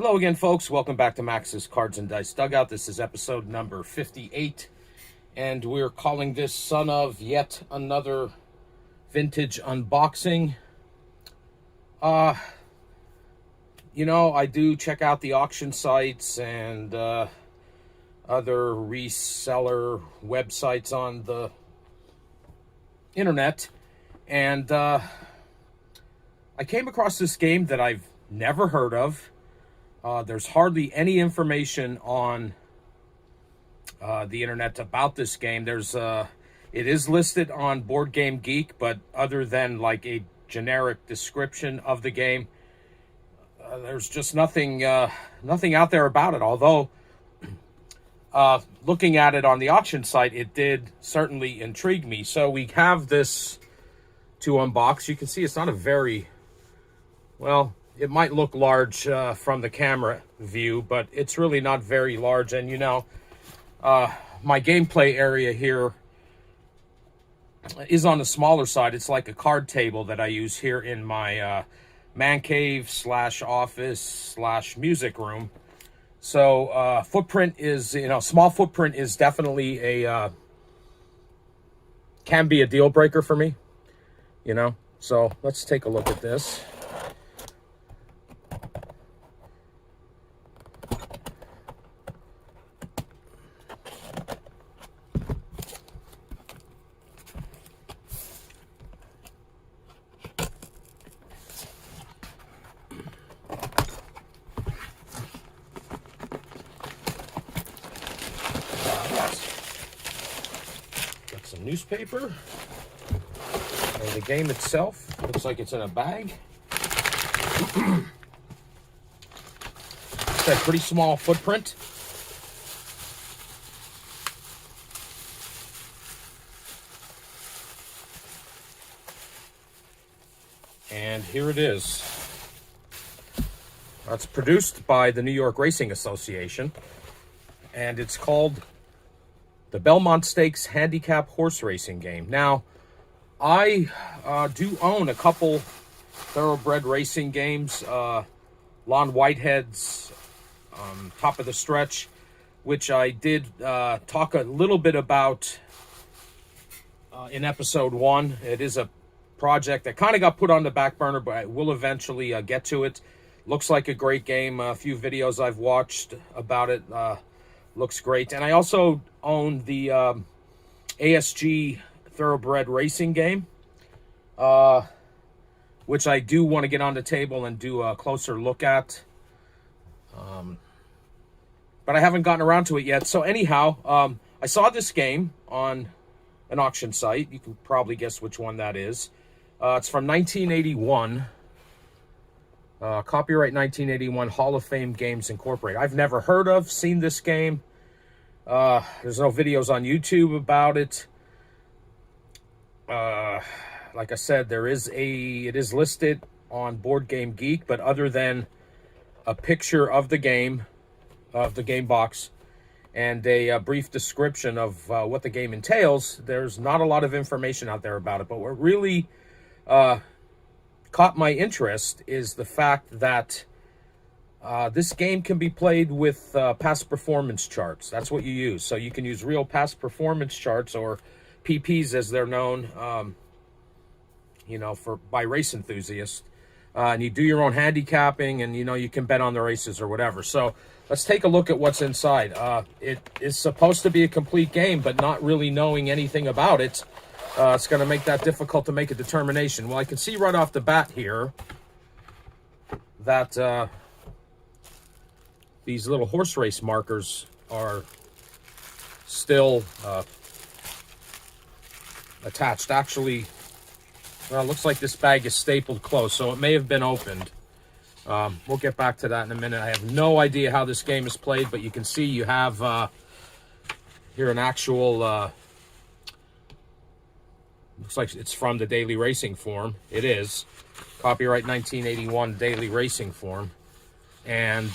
Hello again, folks. Welcome back to Max's Cards and Dice Dugout. This is episode number 58, and we're calling this son of yet another vintage unboxing. I do check out the auction sites and other reseller websites on the internet, and I came across this game that I've never heard of. There's hardly any information on the internet about this game. It is listed on Board Game Geek, but other than like a generic description of the game, there's just nothing out there about it. Although, looking at it on the auction site, it did certainly intrigue me. So we have this to unbox. You can see it's not a very, well, it might look large from the camera view, but it's really not very large. And, my gameplay area here is on the smaller side. It's like a card table that I use here in my man cave / office / music room. So footprint is, small footprint is definitely can be a deal breaker for me, So let's take a look at this. Got some newspaper, and the game itself looks like it's in a bag. It's got a pretty small footprint. And here it is. It's produced by the New York Racing Association, and it's called the Belmont Stakes Handicap Horse Racing Game. Now, I do own a couple thoroughbred racing games, Lon Whitehead's Top of the Stretch, which I did talk a little bit about in episode 1. It is a project that kind of got put on the back burner, but I will eventually get to it. Looks like a great game. A few videos I've watched about it looks great. And I also own the ASG Thoroughbred Racing game, which I do want to get on the table and do a closer look at. But I haven't gotten around to it yet. So anyhow, I saw this game on an auction site. You can probably guess which one that is. It's from 1981. Copyright 1981, Hall of Fame Games Incorporated. I've never heard of, seen this game. There's no videos on YouTube about it. Like I said, it is listed on Board Game Geek, but other than a picture of the game box, and a brief description of what the game entails, there's not a lot of information out there about it. But what really caught my interest is the fact that this game can be played with past performance charts. That's what you use. So you can use real past performance charts, or PPs as they're known, by race enthusiasts. And you do your own handicapping, and, you can bet on the races or whatever. So let's take a look at what's inside. It is supposed to be a complete game, but not really knowing anything about it, it's going to make that difficult to make a determination. Well, I can see right off the bat here that these little horse race markers are still attached. Actually, well, it looks like this bag is stapled closed, so it may have been opened. We'll get back to that in a minute. I have no idea how this game is played, but you can see you have here an actual... looks like it's from the Daily Racing Form. It is. Copyright 1981 Daily Racing Form. And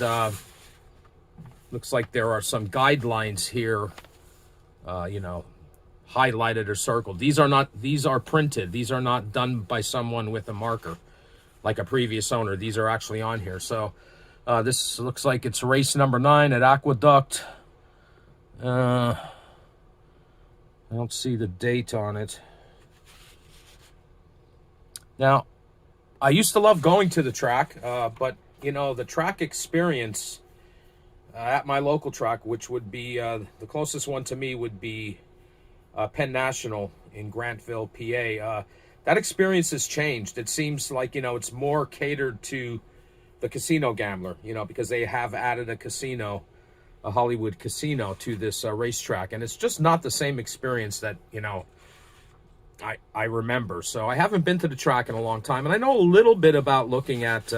looks like there are some guidelines here, highlighted or circled. These are printed. These are not done by someone with a marker like a previous owner. These are actually on here. So This looks like it's race number 9 at Aqueduct. I don't see the date on it. Now, I used to love going to the track, but, you know, the track experience at my local track, which would be, the closest one to me would be Penn National in Grantville, PA. That experience has changed. It seems like, you know, it's more catered to the casino gambler, you know, because they have added a casino, a Hollywood casino, to this racetrack. And it's just not the same experience that, you know, I remember. So I haven't been to the track in a long time. And I know a little bit about looking at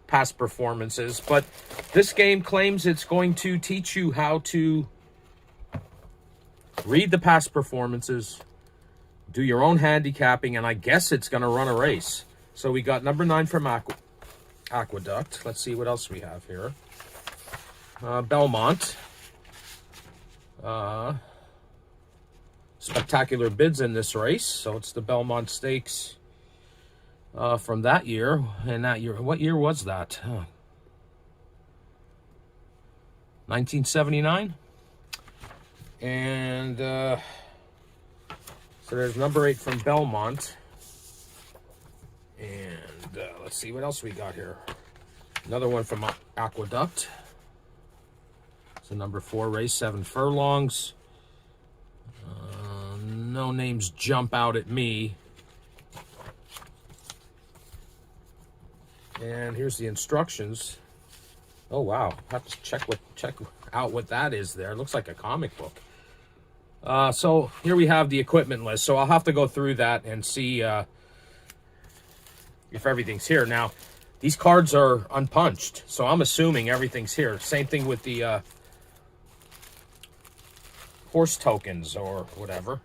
past performances. But this game claims it's going to teach you how to read the past performances, do your own handicapping, and I guess it's going to run a race. So we got number 9 from Aqueduct. Let's see what else we have here. Belmont. Spectacular bids in this race. So it's the Belmont Stakes from that year. And that year, what year was that? 1979. And so there's number 8 from Belmont. And let's see what else we got here. Another one from Aqueduct. It's a number 4 race, 7 furlongs. No names jump out at me. And here's the instructions. Oh wow, I have to check out what that is there. It looks like a comic book. So here we have the equipment list. So I'll have to go through that and see if everything's here. Now, these cards are unpunched, so I'm assuming everything's here. Same thing with the horse tokens or whatever.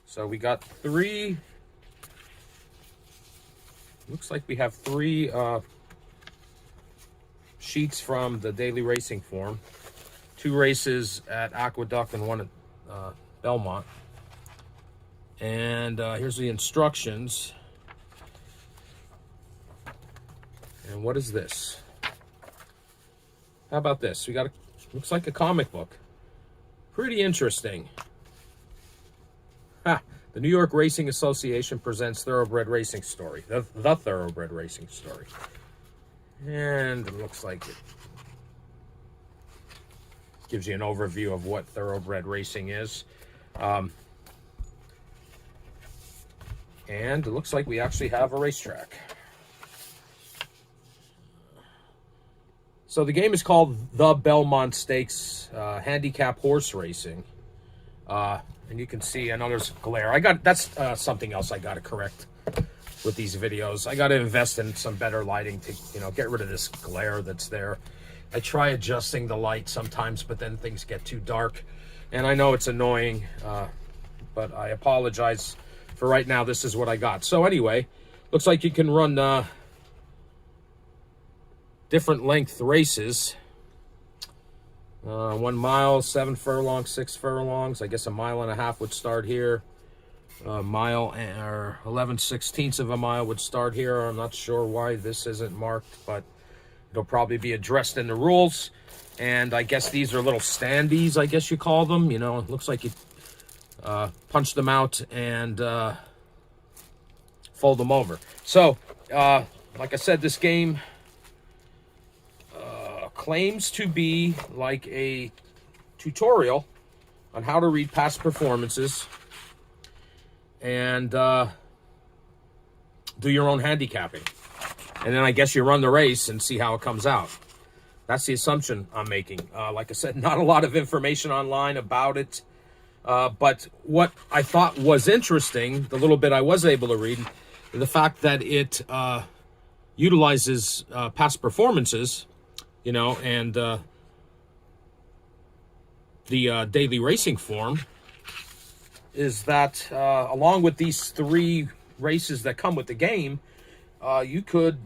So we got 3. Looks like we have 3 sheets from the daily racing form. 2 races at Aqueduct and 1 at Belmont. And here's the instructions. And what is this? How about this? We got a, looks like a comic book. Pretty interesting. Ha! The New York Racing Association presents Thoroughbred Racing Story. The Thoroughbred Racing Story. And it looks like it gives you an overview of what thoroughbred racing is. And it looks like we actually have a racetrack. So the game is called the Belmont Stakes Handicap Horse Racing. And you can see, I know there's glare. That's something else I got to correct with these videos. I got to invest in some better lighting to, you know, get rid of this glare that's there. I try adjusting the light sometimes, but then things get too dark. And I know it's annoying, but I apologize. For right now, this is what I got. So anyway, looks like you can run different length races. 1 mile, 7 furlongs, 6 furlongs. I guess a 1.5 miles would start here. A mile or 11/16 of a mile would start here. I'm not sure why this isn't marked, but it'll probably be addressed in the rules. And I guess these are little standees, I guess you call them. You know, it looks like you punch them out and fold them over. So, like I said, this game claims to be like a tutorial on how to read past performances and do your own handicapping. And then I guess you run the race and see how it comes out. That's the assumption I'm making. Like I said, not a lot of information online about it. But what I thought was interesting, the little bit I was able to read, the fact that it utilizes past performances, you know, and the daily racing form, is that along with these 3 races that come with the game, you could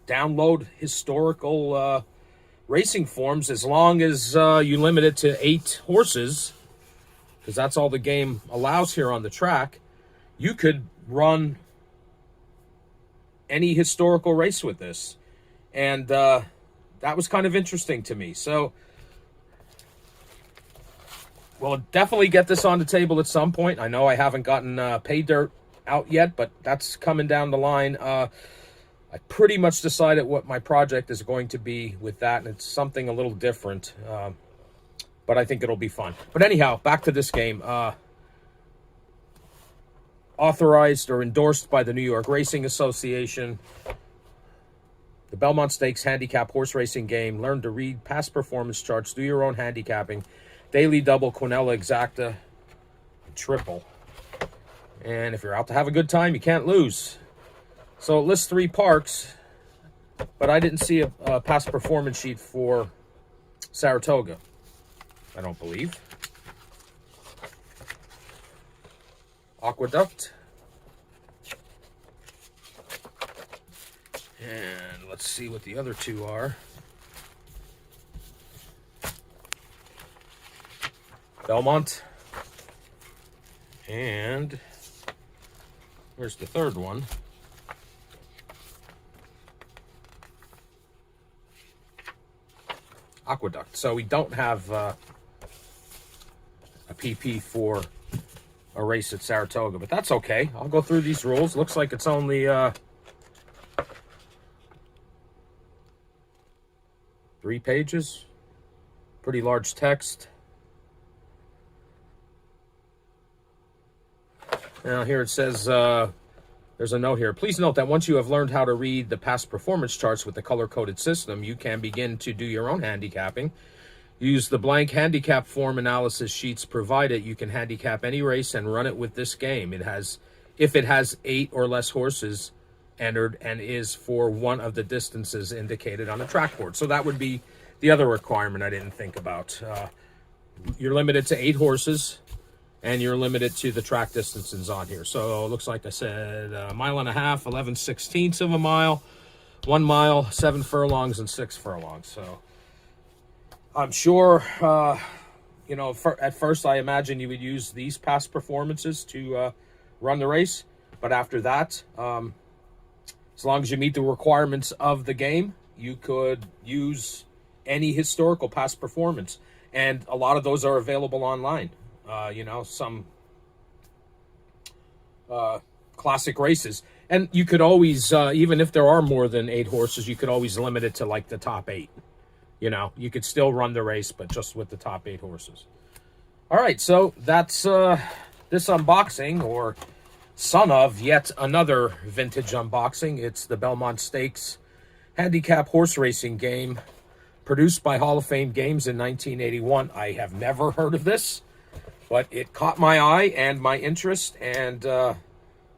download historical racing forms as long as you limit it to 8 horses, because that's all the game allows here on the track. You could run any historical race with this. And that was kind of interesting to me. So we'll definitely get this on the table at some point. I know I haven't gotten pay dirt out yet, but that's coming down the line. I pretty much decided what my project is going to be with that, and it's something a little different. But I think it'll be fun. But anyhow, back to this game. Authorized or endorsed by the New York Racing Association. The Belmont Stakes handicap horse racing game. Learn to read past performance charts. Do your own handicapping. Daily double, quinella, exacta, triple. And if you're out to have a good time, you can't lose. So it lists 3 parks, but I didn't see a past performance sheet for Saratoga, I don't believe. Aqueduct. And let's see what the other 2 are. Belmont. And where's the 3rd one? Aqueduct. So we don't have a PP for a race at Saratoga, but that's okay. I'll go through these rules. Looks like it's only 3 pages. Pretty large text. Now here it says, there's a note here. Please note that once you have learned how to read the past performance charts with the color-coded system, you can begin to do your own handicapping. Use the blank handicap form analysis sheets provided. You can handicap any race and run it with this game. If it has 8 or less horses entered and is for one of the distances indicated on the track board. So that would be the other requirement I didn't think about. You're limited to 8 horses, and you're limited to the track distances on here. So it looks like I said a mile and a half, 11/16 of a mile, 1 mile, 7 furlongs, and 6 furlongs. So I'm sure, at first I imagine you would use these past performances to run the race. But after that, as long as you meet the requirements of the game, you could use any historical past performance. And a lot of those are available online. Some classic races. And you could always, even if there are more than 8 horses, you could always limit it to like the top 8. You could still run the race, but just with the top 8 horses. All right, so that's this unboxing, or son of yet another vintage unboxing. It's the Belmont Stakes handicap horse racing game, produced by Hall of Fame Games in 1981. I have never heard of this, but it caught my eye and my interest, and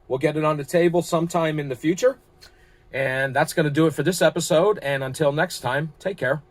we'll get it on the table sometime in the future. And that's going to do it for this episode. And until next time, take care.